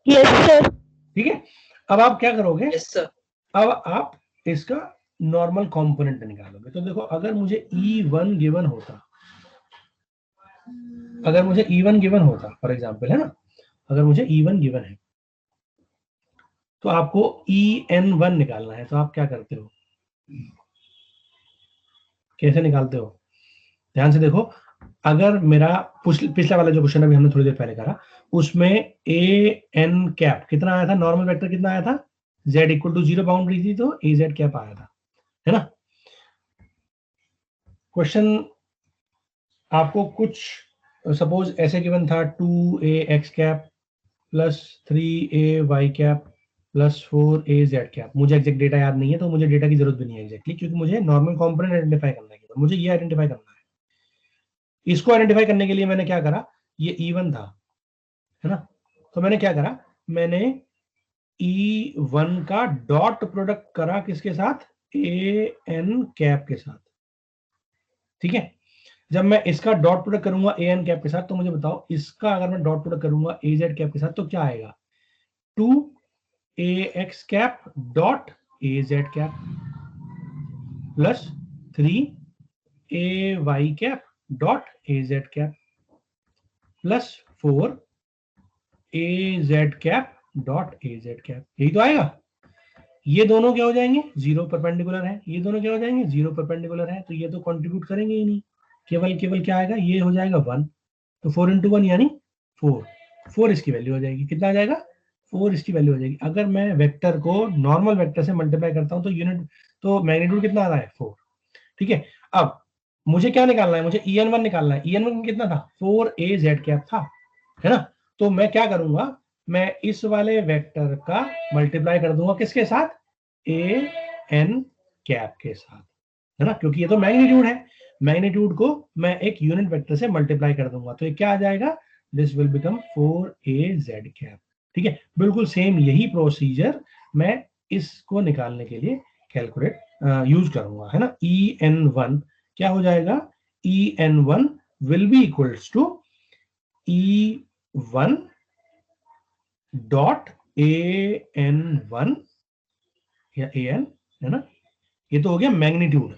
Yes sir. ठीक है, अब आप क्या करोगे? Yes sir. अब आप इसका नॉर्मल कंपोनेंट निकालोगे। तो देखो, अगर मुझे E1 गिवन होता, अगर मुझे E1 गिवन होता फॉर एग्जांपल, है ना, अगर मुझे E1 गिवन है तो आपको EN1 निकालना है। तो आप क्या करते हो? कैसे निकालते हो? ध्यान से देखो, अगर मेरा पिछला वाला जो क्वेश्चन अभी हमने थोड़ी देर पहले करा, उसमें ए एन कैप कितना आया था? नॉर्मल वेक्टर कितना आया था? z इक्वल टू 0 बाउंड्री थी तो ए जेड कैप आया था, है ना। क्वेश्चन आपको कुछ सपोज ऐसे गिवन था 2a x cap plus 3a y cap plus 4a z cap. मुझे एग्जैक्ट डेटा याद नहीं है, तो मुझे डेटा की जरूरत भी नहीं है एग्जैक्टली, क्योंकि मुझे नॉर्मल कंपोनेंट आइडेंटिफाई करना है, मुझे ये आइडेंटिफाई करना है। इसको आइडेंटिफाई करने के लिए मैंने क्या करा, ये E1 था, है ना, तो मैंने क्या करा, मैंने E1 का डॉट प्रोडक्ट करा किसके साथ, an कैप के साथ। ठीक है, जब मैं इसका डॉट प्रोडक्ट करूंगा an कैप के साथ, तो मुझे बताओ इसका अगर मैं डॉट प्रोडक्ट करूंगा az कैप के साथ तो क्या आएगा, 2ax cap dot az cap plus 3ay cap dot az cap plus 4az cap dot az cap. यही तो आएगा। ये दोनों क्या हो जाएंगे, जीरो परपेंडिकुलर है, ये दोनों क्या हो जाएंगे, जीरो परपेंडिकुलर है, तो ये तो कंट्रीब्यूट करेंगे ही नहीं, केवल क्या आएगा, ये हो जाएगा 1, तो 4 × 1 यानी 4 इसकी वैल्यू हो जाएगी, कितना आ जाएगा, 4 इसकी वैल्यू हो जाएगी। अगर मैं वेक्टर को नॉर्मल वेक्टर से मल्टीप्लाई करता हूं तो यूनिट, तो मैग्नीट्यूड कितना आ रहा है, 4। ठीक है, अब मुझे क्या निकालना है, मुझे En1 निकालना है। En1 कितना था, 4az कैप था, है ना, तो मैं क्या करूंगा, मैं इस वाले वेक्टर का मल्टीप्लाई कर दूंगा किसके साथ, an कैप के साथ, है ना, क्योंकि ये तो मैग्नीट्यूड है, मैग्नीट्यूड को मैं एक यूनिट वेक्टर से मल्टीप्लाई कर दूंगा, तो ये क्या आ जाएगा, this will become 4az cap. ठीक है, बिल्कुल सेम यही प्रोसीजर मैं इसको निकालने के लिए कैलकुलेट यूज करूंगा, है ना। En1 क्या हो जाएगा, En1 will be equals to E1 dot an1 या an, है ना, ये तो हो गया मैग्नीट्यूड।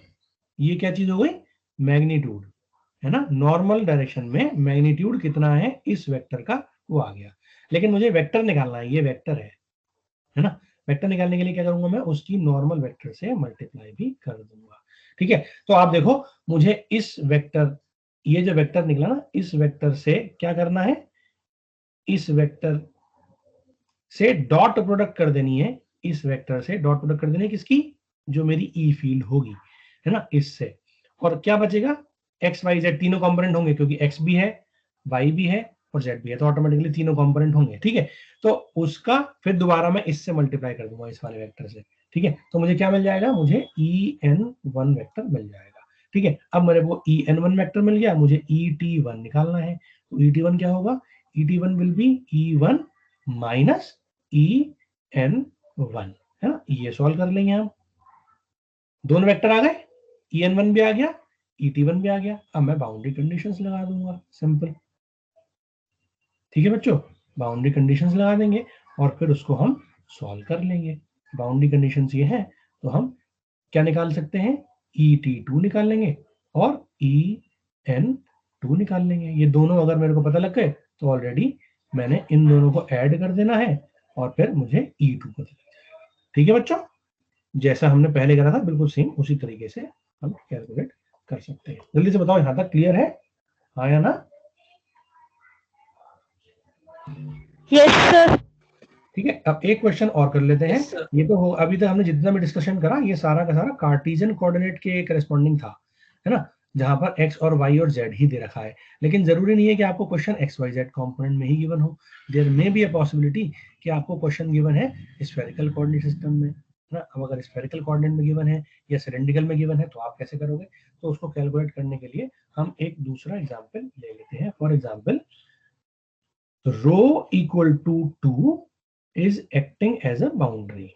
ये क्या चीज हो गई, मैग्नीट्यूड, है ना, नॉर्मल डायरेक्शन में मैग्नीट्यूड कितना है इस वेक्टर का, वो आ गया। लेकिन मुझे वेक्टर निकालना है, ये वेक्टर है ना, वेक्टर निकालने के लिए क्या करूंगा, मैं उसकी नॉर्मल वेक्टर से मल्टीप्लाई भी कर दूंगा। ठीक है, तो आप देखो मुझे इस वेक्टर, ये जो वेक्टर निकला ना, इस वेक्टर से क्या करना है, इस वेक्टर से डॉट प्रोडक्ट कर देनी है, इस वेक्टर से डॉट प्रोडक्ट कर देनी है किसकी, जो मेरी ई फील्ड होगी, है ना, इससे। और क्या बचेगा, एक्स वाई जेड तीनों कंपोनेंट होंगे, क्योंकि एक्स भी है, वाई भी है और जेड भी है, तो ऑटोमेटिकली तीनों कंपोनेंट होंगे। ठीक है, तो उसका फिर दोबारा मैं इससे मल्टीप्लाई कर दूंगा, इस वाले वेक्टर से। ठीक है, तो मुझे क्या मिल जाएगा, मुझे En1 वेक्टर मिल जाएगा। ठीक है, अब मेरे को En1 वेक्टर मिल गया, मुझे Et1 निकालना है, तो Et1 क्या होगा, Et1 will B E1 minus En1, है ना, ये सॉल्व कर लेंगे हम। दोनों वेक्टर आ गए, En1 भी आ गया, Et1 भी आ गया। अब मैं बाउंड्री कंडीशंस लगा दूंगा, सिंपल। ठीक है बच्चों, बाउंड्री कंडीशंस लगा देंगे और फिर उसको हम सॉल्व कर लेंगे। बाउंड्री कंडीशंस ये है, तो हम क्या निकाल सकते हैं, Et2 निकाल लेंगे और En2 निकाल लेंगे। ये दोनों अगर मेरे को पता लग गए तो ऑलरेडी मैंने इन दोनों को ऐड कर देना है और फिर मुझे E2 पता लग जाएगा। ठीक है बच्चों, जैसा हमने पहले करा था बिल्कुल सेम उसी तरीके से हम कैलकुलेट कर सकते हैं। जल्दी से बताओ, यहां तक क्लियर है, हाँ या ना। Yes sir. ठीक है, अब एक क्वेश्चन और कर लेते हैं। Yes, sir. ये तो अभी तक हमने जितना भी डिस्कशन करा ये सारा का सारा कार्टेशियन कोऑर्डिनेट के करस्पॉन्डिंग था, है ना, जहां पर x और y और z ही दे रखा है। लेकिन जरूरी नहीं है कि आपको क्वेश्चन XYZ कंपोनेंट में ही गिवन हो, there may be a possibility कि आपको क्वेश्चन गिवन है स्फेरिकल कोऑर्डिनेट सिस्टम में, है ना। अब अगर स्फेरिकल कोऑर्डिनेट में गिवन है या सिलेंड्रिकल में गिवन है तो आप कैसे करोगे, तो उसको कैलकुलेट करने के लिए हम एक दूसरा एग्जाम्पल ले लेते हैं। For example, rho equal to 2 is acting as a boundary।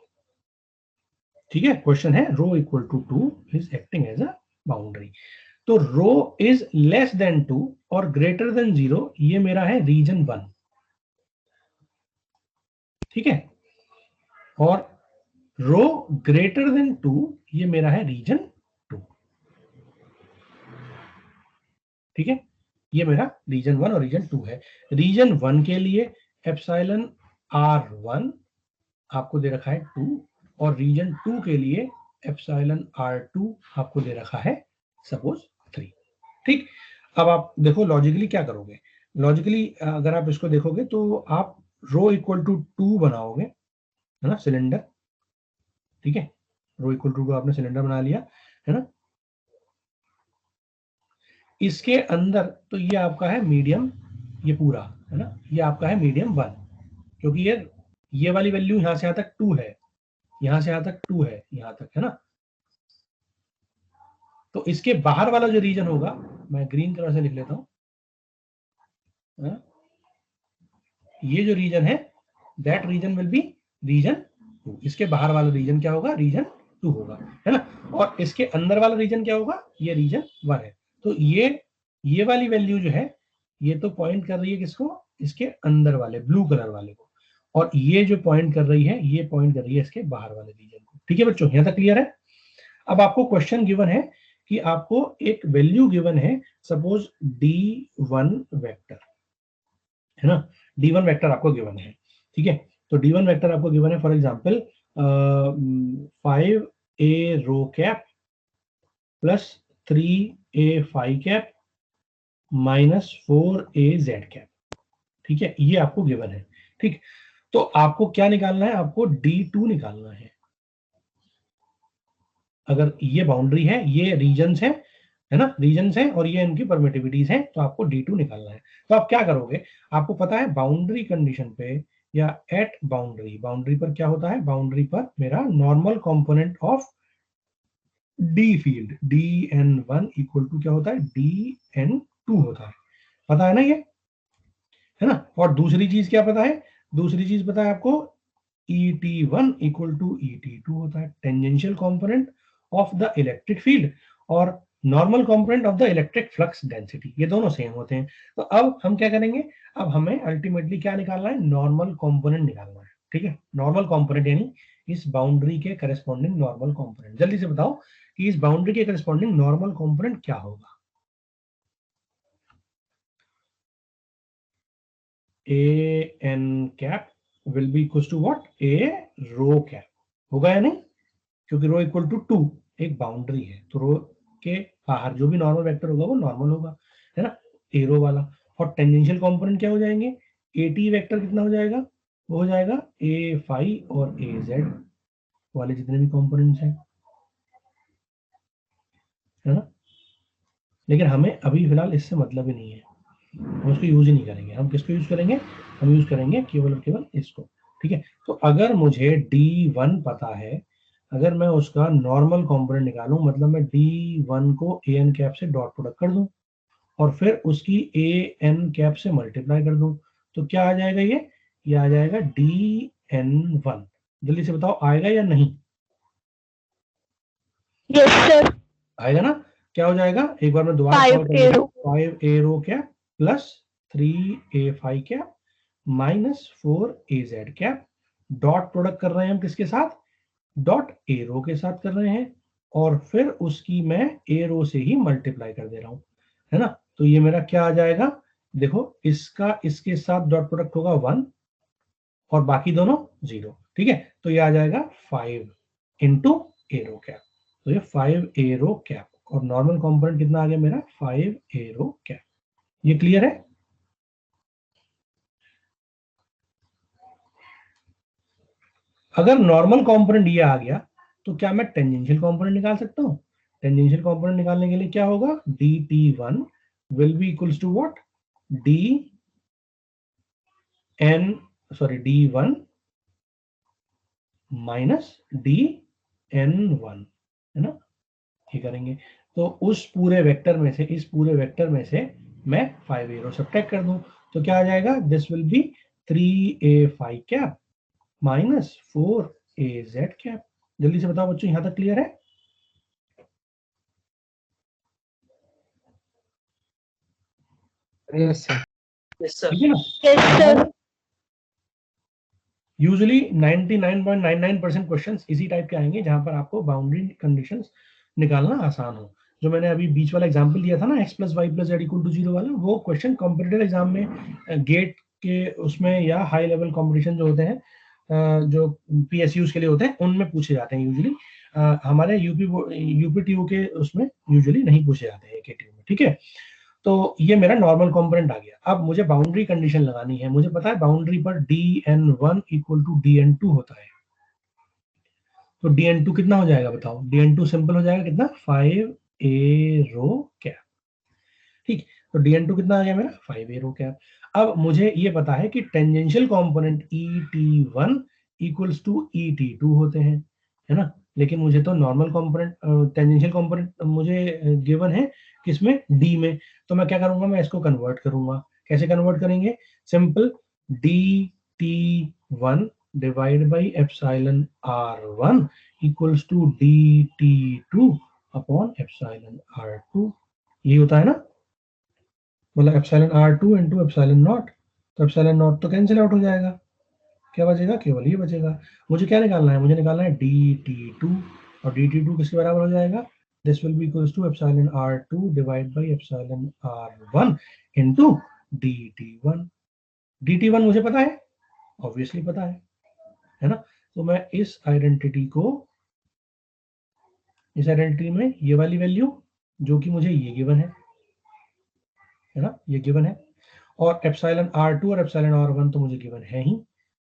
ठीक है, क्वेश्चन है रो equal to 2 is acting as a boundary। तो रो इज लेस देन 2 और ग्रेटर देन 0, ये मेरा है रीजन 1। ठीक है, और रो ग्रेटर देन 2 ये मेरा है रीजन 2। ठीक है, ये मेरा रीजन 1 और रीजन 2 है। रीजन 1 के लिए एप्सिलॉन R1 आपको दे रखा है 2 और रीजन 2 के लिए एप्सिलॉन R2 आपको दे रखा है सपोज 3। ठीक, अब आप देखो लॉजिकली क्या करोगे। लॉजिकली अगर आप इसको देखोगे तो आप रो इक्वल टू 2 बनाओगे, है ना, सिलेंडर। ठीक है, रो इक्वल टू 2 आपने सिलेंडर बना लिया, है ना। इसके अंदर तो ये आपका है मीडियम, ये पूरा है ना, ये आपका है मीडियम 1, क्योंकि ये वाली वैल्यू यहां से यहां तक 2 है, यहां से यहां तक 2 है, यहां तक है ना। तो इसके बाहर वाला जो रीजन होगा, मैं ग्रीन कलर से लिख लेता हूं, ये जो रीजन है that region will be region 2। इसके बाहर वाला रीजन क्या होगा, रीजन 2 होगा, है ना। और इसके अंदर वाला रीजन क्या होगा, ये रीजन 1 है। तो ये वाली वैल्यू जो है ये तो पॉइंट कर रही है किसको, इसके अंदर वाले ब्लू कलर वाले को, और ये जो पॉइंट कर रही है ये पॉइंट कर रही है इसके बाहर वाले रीजन को। ठीक है बच्चों, यहां तक क्लियर है। अब आपको क्वेश्चन गिवन है कि आपको एक वैल्यू गिवन है, सपोज D1 वेक्टर, है ना, D1 वेक्टर आपको गिवन है। ठीक है, तो D1 वेक्टर आपको गिवन है, for example 5A rho cap plus 3A phi cap minus 4A Z cap. ठीक है, ये आपको गिवन है। ठीक, तो आपको क्या निकालना है, आपको D2 निकालना है। अगर ये बाउंड्री है, ये रीजन्स है ना, रीजन्स है और ये इनकी परमिटिविटीज हैं, तो आपको D2 निकालना है। तो आप क्या करोगे, आपको पता है बाउंड्री कंडीशन पे या एट बाउंड्री, बाउंड्री पर क्या होता है, बाउंड्री पर मेरा normal component of D field dn1 equal to क्या होता है, dn2 होता है, पता है ना ये, है ना। और दूसरी चीज क्या पता है, दूसरी चीज पता है आपको, ET1 इक्वल टू ET2 होता है, tangential component of the electric field और normal component of the electric flux density, ये दोनों सेम होते हैं। तो अब हम क्या करेंगे, अब हमें अल्टीमेटली क्या निकालना है, नॉर्मल कंपोनेंट निकालना है। ठीक है, नॉर्मल कंपोनेंट यानी इस बाउंड्री के करस्पॉन्डिंग नॉर्मल कंपोनेंट। जल्दी से बताओ कि इस बाउंड्री के करस्पॉन्डिंग नॉर्मल कंपोनेंट क्या होगा। AN cap will be equal to what, A rho cap होगा या नहीं, क्योंकि रो इक्वल टू 2 एक बाउंड्री है, तो रो के बाहर जो भी नॉर्मल वेक्टर होगा वो नॉर्मल होगा, है ना, एरो वाला। और टेंजेंशियल कंपोनेंट क्या हो जाएंगे, AT वेक्टर कितना हो जाएगा, वो हो जाएगा A फाई और A जेड वाले जितने भी कंपोनेंट्स हैं, है ना। लेकिन हमें अभी फिलहाल इससे मतलब ही नहीं है, हम उसको यूज ही नहीं करेंगे। हम किसको यूज करेंगे, हम यूज करेंगे केवल और केवल इसको। ठीक है, तो अगर मुझे D1 पता है, अगर मैं उसका नॉर्मल कंपोनेंट निकालूं, मतलब मैं D1 को AN कैप से डॉट प्रोडक्ट कर दूं और फिर उसकी AN कैप से मल्टीप्लाई कर दूं, तो क्या आ जाएगा, ये आ जाएगा DN1। जल्दी से बताओ आएगा या नहीं, यस सर। आएगा ना। क्या हो जाएगा, एक बार मैं दोबारा 5A rho cap plus 3A phi cap minus 4A Z cap, dot product कर रहे हैं हम किसके साथ, डॉट ए रो के साथ कर रहे हैं, और फिर उसकी मैं ए रो से ही मल्टीप्लाई कर दे रहा हूं, है ना। तो ये मेरा क्या आ जाएगा, देखो इसका इसके साथ डॉट प्रोडक्ट होगा 1 और बाकी दोनों 0। ठीक है, तो ये आ जाएगा 5 इंटू ए रो कैप, तो ये 5A रो कैप, और नॉर्मल कंपोनेंट कितना आ गया मेरा, 5A रो कैप। ये क्लियर है। अगर नॉर्मल कंपोनेंट ये आ गया तो क्या मैं टेंजेंशियल कंपोनेंट निकाल सकता हूं। टेंजेंशियल कंपोनेंट निकालने के लिए क्या होगा, DT1 will be equals to what, D1 minus DN1, है ना। ये करेंगे तो उस पूरे वेक्टर में से, इस पूरे वेक्टर में से मैं 5A रो सब्ट्रैक्ट कर दूं, तो क्या आ जाएगा, this will be 3A phi cap minus 4A Z cap. जल्दी से बताओ बच्चों, यहां तक क्लियर है। Yes sir. ठीक है ना। Yes sir. यूजुअली 99.99% क्वेश्चंस इसी टाइप के आएंगे जहां पर आपको बाउंड्री कंडीशंस निकालना आसान हो। जो मैंने अभी बीच वाला एग्जांपल दिया था ना, x plus Y plus Z equal to 0 वाला, वो क्वेश्चन कॉम्पिटिटिव एग्जाम में गेट के उसमें या हाई लेवल कॉम्पिटिशन जो होते हैं, जो PSUs के लिए होते हैं, उनमें पूछे जाते हैं यूजुअली। हमारे यूपीटीयू के उसमें यूजुअली नहीं पूछे जाते हैं KTU में। ठीक है, तो ये मेरा नॉर्मल कंपोनेंट आ गया। अब मुझे बाउंड्री कंडीशन लगानी है, मुझे पता है बाउंड्री पर DN1 इक्वल टू DN2 होता है, तो DN2 कितना हो जाएगा बताओ, DN2 सिंपल हो जाएगा कितना, 5A रो कैप ठीक, तो dn2 कितना आ गया मेरा 5 एरो कैप। अब मुझे ये पता है कि tangential component et1 equals to et2 होते हैं, है ना, लेकिन मुझे तो नॉर्मल कंपोनेंट टेंजेंशियल कंपोनेंट मुझे गिवन है किसमें, d में। तो मैं क्या करूंगा, मैं इसको कन्वर्ट करूंगा। कैसे कन्वर्ट करेंगे, simple, dt1 divide by epsilon r1 equals to dt2 upon epsilon r2, ये होता है ना, मतलब एप्सिलॉन r2 इंटू एप्सिलॉन नॉट। तो एप्सिलॉन नॉट तो कैंसिल आउट हो जाएगा, क्या बचेगा, केवल ये बचेगा। मुझे क्या निकालना है, मुझे निकालना है dt2, और dt2 किसके बराबर हो जाएगा, this will be equals to epsilon r2 divide by epsilon r1 into dt1। dt1 मुझे पता है, ऑब्वियसली पता है ना। तो मैं इस आइडेंटिटी में ये वाली वैल्यू, जो कि मुझे ये गिवन है ना, ये गिवन है, और एप्सिलॉन r2 और एप्सिलॉन r1 तो मुझे गिवन है ही,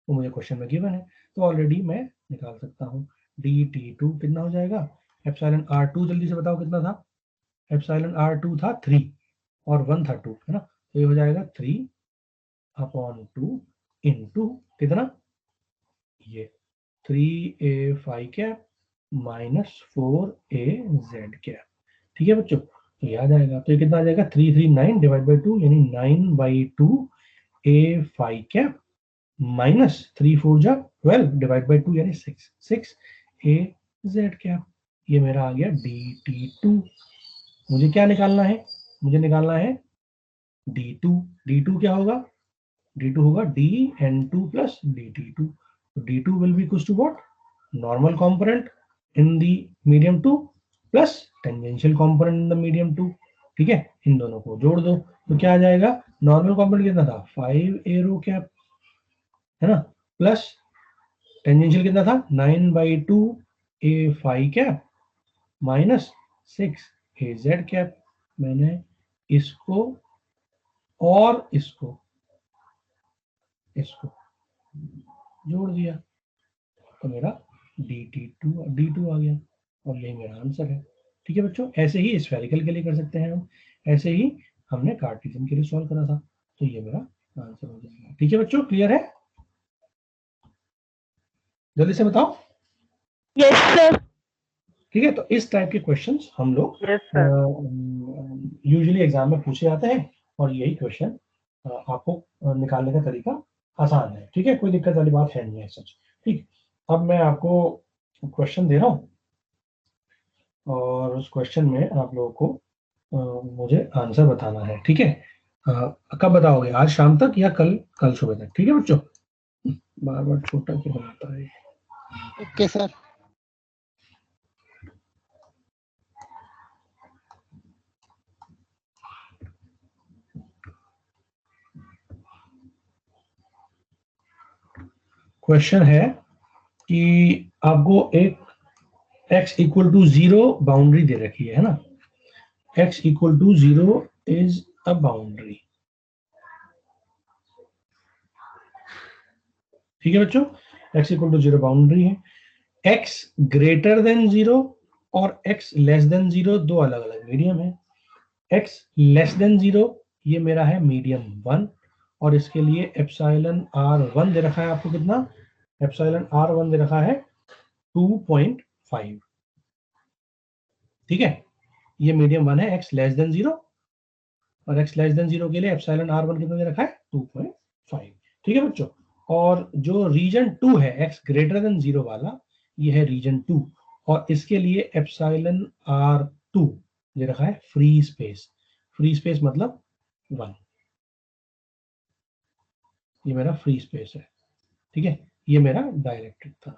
तो मुझे क्वेश्चन में गिवन है, तो ऑलरेडी मैं निकाल सकता हूँ। dt2 कितना हो जाएगा, एप्सिलॉन r2 जल्दी से बताओ कितना था, एप्सिलॉन r2 था 3 और 1 था 2, है ना, तो ये हो जाएगा 3 अपॉन 2 इंटू कितना, ये 3a phi cap minus 4az cap. ठीक है बच्चों, तो याद आएगा, तो ये कितना आ जाएगा, 339 डिवाइड बाई 2 यानी 9/2 a फाई कैप माइनस 3 4 जा 12 डिवाइड बाई 2 यानी 6 a z कैप। ये मेरा आ गया dt2। मुझे क्या निकालना है, मुझे निकालना है d2। d2 क्या होगा, d2 होगा dn2 plus dt2। d2 will be equals to what, normal component in the medium 2 plus tangential component in the medium 2। ठीक है, इन दोनों को जोड़ दो तो क्या आ जाएगा, नॉर्मल कंपोनेंट कितना था 5 एरो कैप, है ना, प्लस टेंजेंशियल कितना था 9/2 a phi cap minus 6 a z cap. मैंने इसको और इसको जोड़ दिया, तो मेरा dt2 आ गया, और यही मेरा आंसर है। ठीक है बच्चों, ऐसे ही स्फेरिकल के लिए कर सकते हैं हम, ऐसे ही हमने कार्टेशियन के लिए सॉल्व करा था, तो ये मेरा आंसर हो जाएगा। ठीक है बच्चों, क्लियर है, जल्दी से बताओ। Yes, sir. ठीक है, तो इस टाइप के क्वेश्चंस हम लोग Yes, sir. यूजुअली एग्जाम में पूछे जाते हैं, और यही क्वेश्चन आपको निकालने का तरीका आसान है। ठीक है, कोई दिक्कत वाली बात है नहीं है सच। ठीक, अब मैं आपको क्वेश्चन दे रहा हूँ, और उस क्वेश्चन में आप लोगों को मुझे आंसर बताना है। ठीक है, कब बताओगे, आज शाम तक या कल सुबह तक। ठीक है बच्चों, बार बार छोटा क्यों बनाता है। Okay sir. क्वेश्चन है कि आपको एक x इक्वल टू 0 बाउंड्री दे रखी है ना, x equal to 0 is a boundary. ठीक है बच्चों, x इक्वल टू 0 बाउंड्री है, x ग्रेटर देन 0 और x लेस देन 0 दो अलग अलग मीडियम है। x लेस देन 0 ये मेरा है मीडियम 1, और इसके लिए एप्सिलॉन r1 दे रखा है आपको कितना, एप्सिलॉन r1 दे रखा है 2.5। ठीक है, ये मीडियम 1 है, x लेस देन 0, और x लेस देन 0 के लिए एप्सिलॉन r1 कितना दे रखा है 2.5। ठीक है बच्चों, और जो रीजन 2 है x ग्रेटर देन 0 वाला, ये है रीजन 2, और इसके लिए एप्सिलॉन r2 दे रखा है फ्री स्पेस। फ्री स्पेस मतलब 1, ये मेरा फ्री स्पेस है। ठीक है, ये मेरा डाइलेक्ट्रिक था।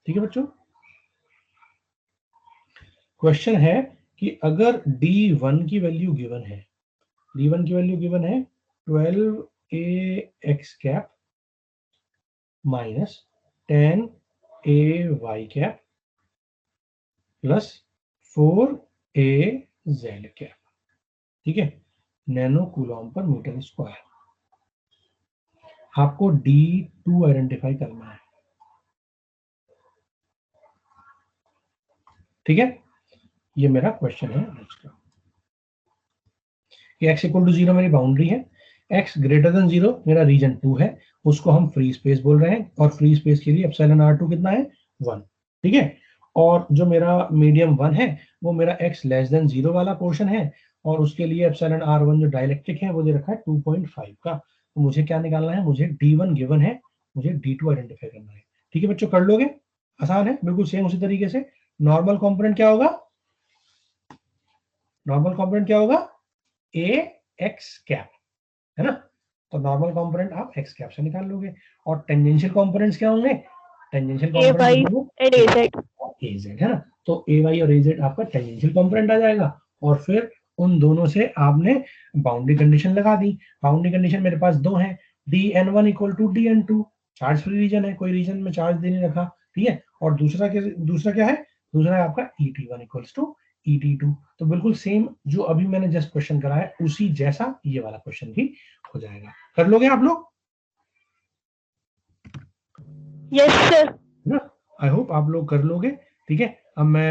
ठीक है बच्चों, क्वेश्चन है कि अगर d1 की वैल्यू गिवन है, d1 की वैल्यू गिवन है 12ax cap minus 10ay cap plus 4az cap. ठीक है, नैनो कूलॉम पर मीटर स्क्वायर। आपको d2 आइडेंटिफाई करना है। ठीक है, ये मेरा क्वेश्चन है आज का। कि x इक्वल टू 0 मेरी बाउंड्री है, x ग्रेटर देन 0 मेरा रीजन 2 है, उसको हम फ्री स्पेस बोल रहे हैं, और फ्री स्पेस के लिए एप्सिलॉन r2 कितना है 1, ठीक है। और जो मेरा मीडियम 1 है वो मेरा x लेस देन 0 वाला पोर्शन है, और उसके लिए एप्सिलॉन r1 जो डाइलेक्ट्रिक है वो दे रखा है 2.5 का। तो मुझे क्या निकालना है, मुझे d1 गिवन है, मुझे d2 आइडेंटिफाई करना है। ठीक है बच्चों, कर लोगे, आसान है बिल्कुल सेम उसी तरीके से। नॉर्मल कंपोनेंट क्या होगा, नॉर्मल कंपोनेंट क्या होगा, a x कैप, है ना। तो नॉर्मल कंपोनेंट आप x कैप से निकाल लोगे। और टेंजेंशियल कंपोनेंट्स क्या होंगे, tangential AY component and AZ. AZ, है ना। तो AY और AZ आपका टेंजेंशियल कंपोनेंट आ जाएगा, और फिर उन दोनों से आपने बाउंड्री कंडीशन लगा दी। बाउंड्री कंडीशन मेरे पास दो हैं, dn1 equal to dn2, charge free region है, कोई रीजन में चार्ज दे नहीं रखा, ठीक है। और दूसरा क्या है, दूसरा है आपका et1 इक्वल्स टू et2। तो बिल्कुल सेम जो अभी मैंने जस्ट क्वेश्चन करा है उसी जैसा ये वाला क्वेश्चन भी हो जाएगा। कर लोगे आप लोग, Yes, sir. है ना। आई होप आप लोग कर लोगे, ठीक है। अब मैं